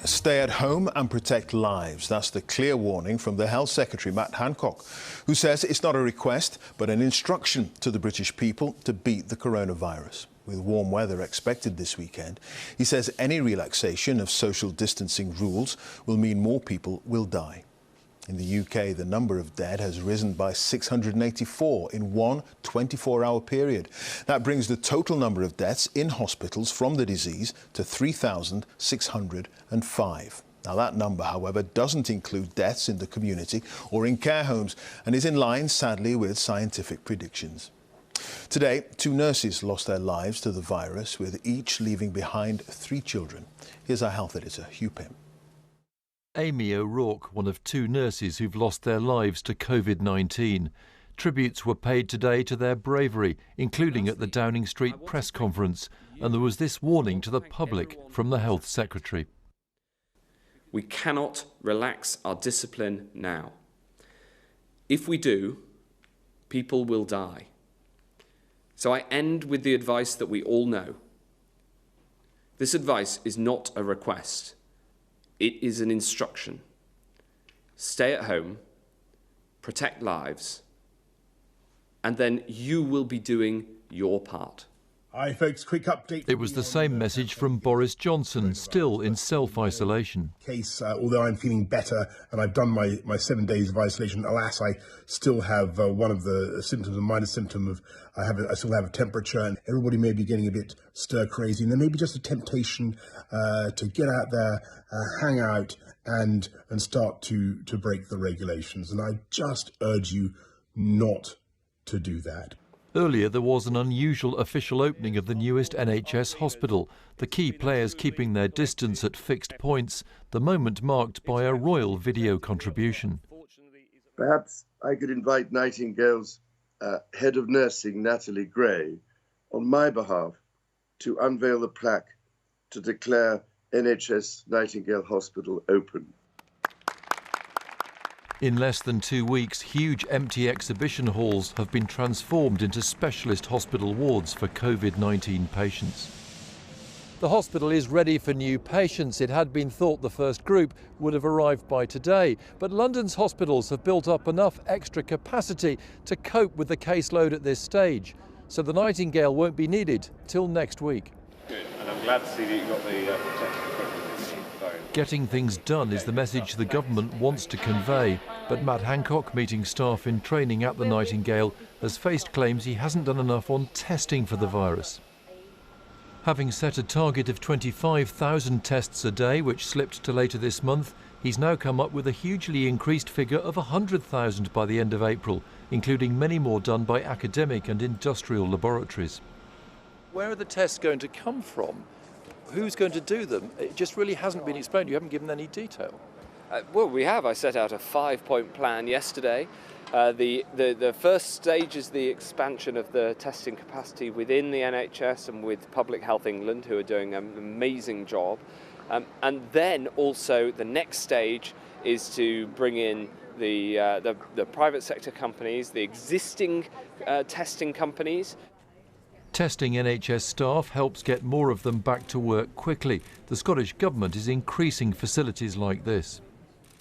Stay at home and protect lives. That's the clear warning from the Health Secretary, Matt Hancock, who says it's not a request, but an instruction to the British people to beat the coronavirus. With warm weather expected this weekend, he says any relaxation of social distancing rules will mean more people will die. In the UK, the number of dead has risen by 684 in one 24-hour period. That brings the total number of deaths in hospitals from the disease to 3,605. Now, that number, however, doesn't include deaths in the community or in care homes and is in line, sadly, with scientific predictions. Today, 2 nurses lost their lives to the virus, with each leaving behind 3 children. Here's our health editor, Hugh Pym. Amy O'Rourke, one of 2 nurses who've lost their lives to COVID-19. Tributes were paid today to their bravery, including at the Downing Street press conference, and there was this warning to the public from the Health Secretary. We cannot relax our discipline now. If we do, people will die. So I end with the advice that we all know. This advice is not a request. It is an instruction. Stay at home, protect lives, and then you will be doing your part. Hi folks, quick update. It was the same message from Boris Johnson, still in self-isolation. Although I'm feeling better and I've done my 7 days of isolation, alas, I still have one of the symptoms, a minor symptom of I still have a temperature, and everybody may be getting a bit stir crazy, and there may be just a temptation to get out there, hang out, and start to break the regulations. And I just urge you not to do that. Earlier, there was an unusual official opening of the newest NHS hospital, the key players keeping their distance at fixed points, the moment marked by a royal video contribution. Perhaps I could invite Nightingale's head of nursing, Natalie Gray, on my behalf to unveil the plaque to declare NHS Nightingale Hospital open. In less than 2 weeks, huge empty exhibition halls have been transformed into specialist hospital wards for COVID-19 patients. The hospital is ready for new patients. It had been thought the first group would have arrived by today, but London's hospitals have built up enough extra capacity to cope with the caseload at this stage. So the Nightingale won't be needed till next week. Good, and I'm glad to see that you've got the protection equipment. Getting things done is the message the government wants to convey, but Matt Hancock, meeting staff in training at the Nightingale, has faced claims he hasn't done enough on testing for the virus. Having set a target of 25,000 tests a day, which slipped to later this month, he's now come up with a hugely increased figure of 100,000 by the end of April, including many more done by academic and industrial laboratories. Where are the tests going to come from? Who's going to do them? It just really hasn't been explained. You haven't given any detail. Well, we have. I set out a 5-point plan yesterday. The first stage is the expansion of the testing capacity within the NHS and with Public Health England, who are doing an amazing job. And then also the next stage is to bring in the private sector companies, the existing testing companies. Testing NHS staff helps get more of them back to work quickly. The Scottish Government is increasing facilities like this.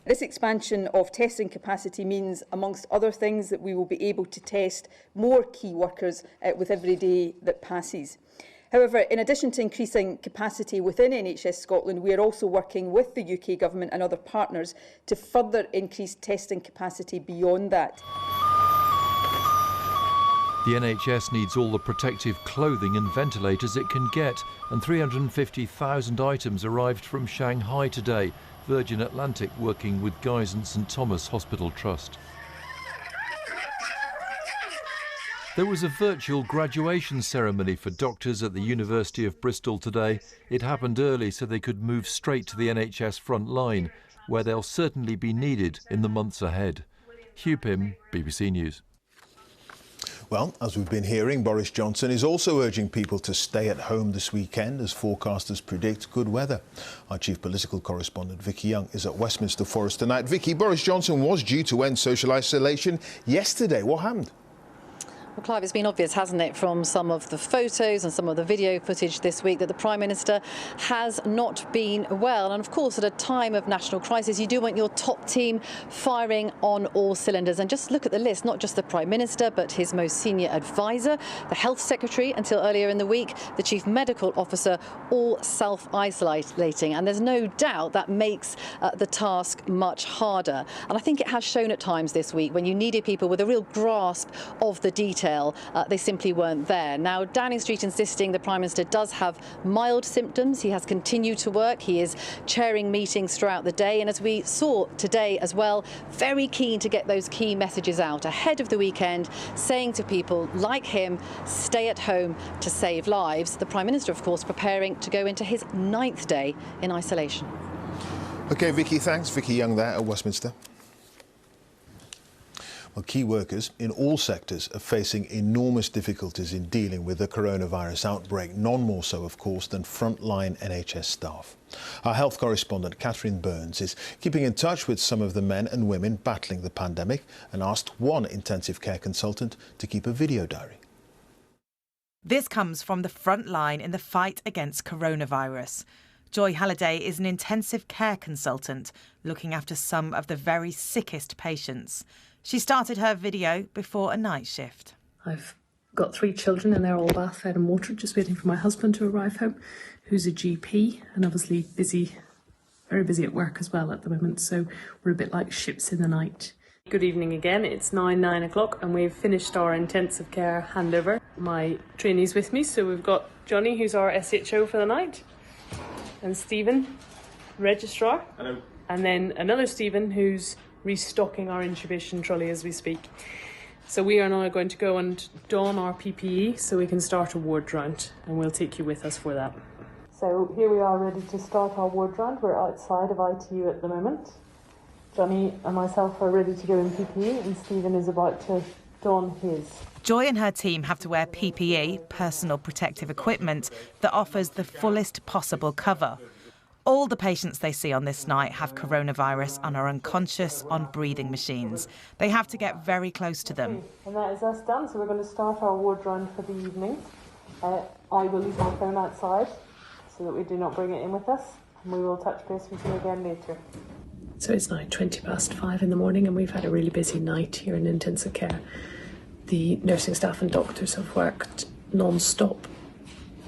This expansion of testing capacity means, amongst other things, that we will be able to test more key workers with every day that passes. However, in addition to increasing capacity within NHS Scotland, we are also working with the UK Government and other partners to further increase testing capacity beyond that. The NHS needs all the protective clothing and ventilators it can get, and 350,000 items arrived from Shanghai today, Virgin Atlantic working with Guy's and St Thomas Hospital Trust. There was a virtual graduation ceremony for doctors at the University of Bristol today. It happened early so they could move straight to the NHS front line, where they'll certainly be needed in the months ahead. Hugh Pym, BBC News. Well, as we've been hearing, Boris Johnson is also urging people to stay at home this weekend as forecasters predict good weather. Our chief political correspondent, Vicki is at Westminster for us tonight. Vicki, Boris Johnson was due to end social isolation yesterday. What happened? Well, Clive, it's been obvious, hasn't it, from some of the photos and some of the video footage this week that the Prime Minister has not been well. And of course, at a time of national crisis, you do want your top team firing on all cylinders. And just look at the list, not just the Prime Minister, but his most senior advisor, the Health Secretary until earlier in the week, the Chief Medical Officer, all self-isolating. And there's no doubt that makes the task much harder. And I think it has shown at times this week when you needed people with a real grasp of the detail. They simply weren't there. Now, Downing Street insisting the Prime Minister does have mild symptoms. He has continued to work. He is chairing meetings throughout the day. And as we saw today as well, very keen to get those key messages out ahead of the weekend, saying to people like him, stay at home to save lives. The Prime Minister, of course, preparing to go into his 9th day in isolation. OK, Vicki, thanks. Vicki Young there at Westminster. Well, key workers in all sectors are facing enormous difficulties in dealing with the coronavirus outbreak, none more so, of course, than frontline NHS staff. Our health correspondent, Catherine Burns, is keeping in touch with some of the men and women battling the pandemic and asked one intensive care consultant to keep a video diary. This comes from the front line in the fight against coronavirus. Joy Halliday is an intensive care consultant looking after some of the very sickest patients. She started her video before a night shift. I've got 3 children and they're all bath fed and watered, just waiting for my husband to arrive home, who's a GP and obviously busy, very busy at work as well at the moment. So we're a bit like ships in the night. Good evening again. It's now 9 o'clock and we've finished our intensive care handover. My trainee's with me, so we've got Johnny, who's our SHO for the night, and Stephen, registrar. Hello. And then another Stephen who's restocking our intubation trolley as we speak. So we are now going to go and don our PPE so we can start a ward round, and we'll take you with us for that. So here we are ready to start our ward round. We're outside of ITU at the moment. Johnny and myself are ready to go in PPE and Stephen is about to don his. Joy and her team have to wear PPE, personal protective equipment, that offers the fullest possible cover. All the patients they see on this night have coronavirus and are unconscious on breathing machines. They have to get very close to them. And that is us done, so we're going to start our ward round for the evening. I will leave my phone outside so that we do not bring it in with us, and we will touch base with you again later. So it's now 5:20 in the morning and we've had a really busy night here in intensive care. The nursing staff and doctors have worked non-stop.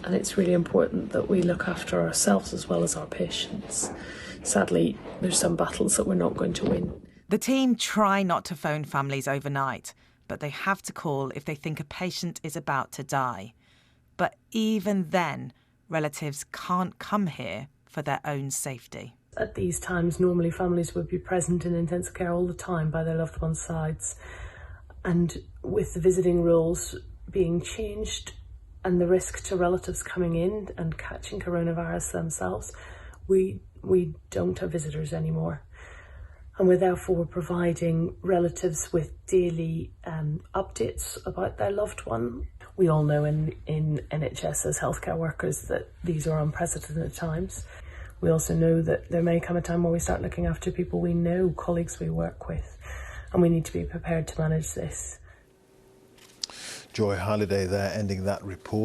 And it's really important that we look after ourselves as well as our patients. Sadly, there's some battles that we're not going to win. The team try not to phone families overnight, but they have to call if they think a patient is about to die. But even then, relatives can't come here for their own safety. At these times, normally families would be present in intensive care all the time by their loved ones' sides. And with the visiting rules being changed, and the risk to relatives coming in and catching coronavirus themselves, we don't have visitors anymore. And we're therefore providing relatives with daily updates about their loved one. We all know in NHS as healthcare workers that these are unprecedented times. We also know that there may come a time where we start looking after people we know, colleagues we work with, and we need to be prepared to manage this. Joy Halliday there ending that report.